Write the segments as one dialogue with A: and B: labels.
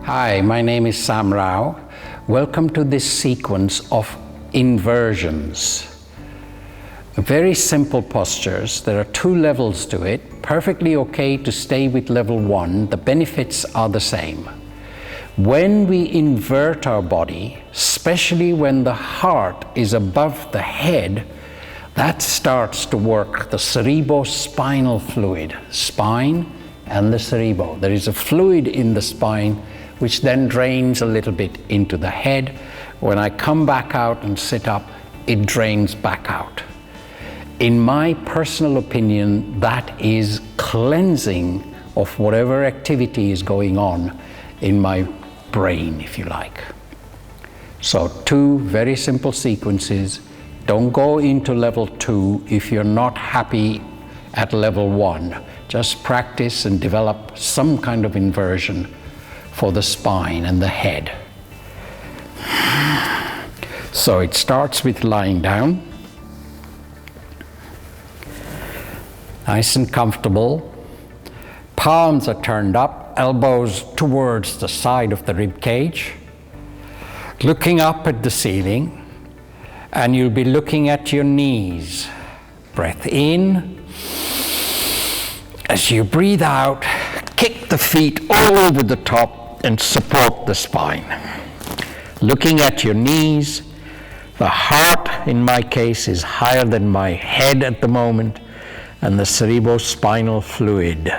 A: Hi, my name is Sam Rao. Welcome to this sequence of inversions. Very simple postures. There are 2 levels to it. Perfectly okay to stay with level 1. The benefits are the same. When we invert our body, especially when the heart is above the head, that starts to work the cerebrospinal fluid, spine and the cerebro. There is a fluid in the spine which then drains a little bit into the head. When I come back out and sit up, it drains back out. In my personal opinion, that is cleansing of whatever activity is going on in my brain, if you like. So 2 very simple sequences. Don't go into level 2 if you're not happy at level 1. Just practice and develop some kind of inversion for the spine and the head. So it starts with lying down. Nice and comfortable. Palms are turned up, elbows towards the side of the rib cage. Looking up at the ceiling, and you'll be looking at your knees. Breath in. As you breathe out, kick the feet all over the top and support the spine. Looking at your knees, the heart in my case is higher than my head at the moment, and the cerebrospinal fluid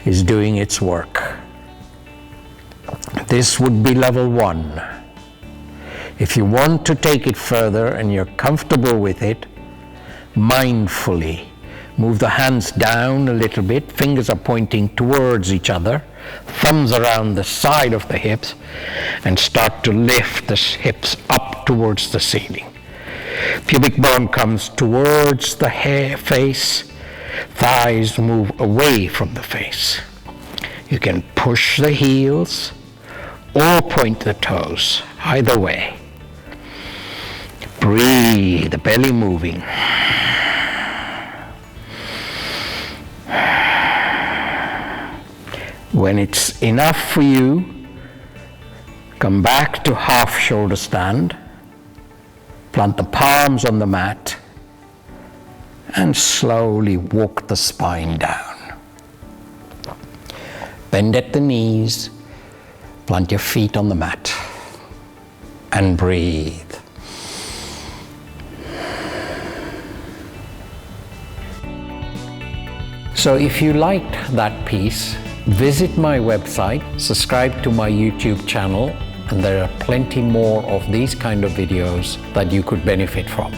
A: is doing its work. This would be level 1. If you want to take it further and you're comfortable with it, mindfully move the hands down a little bit, fingers are pointing towards each other, thumbs around the side of the hips, and start to lift the hips up towards the ceiling. Pubic bone comes towards the face, thighs move away from the face. You can push the heels or point the toes, either way. Breathe, the belly moving. When it's enough for you, come back to half shoulder stand, plant the palms on the mat, and slowly walk the spine down. Bend at the knees, plant your feet on the mat, and breathe. So if you liked that piece, visit my website, subscribe to my YouTube channel, and there are plenty more of these kind of videos that you could benefit from.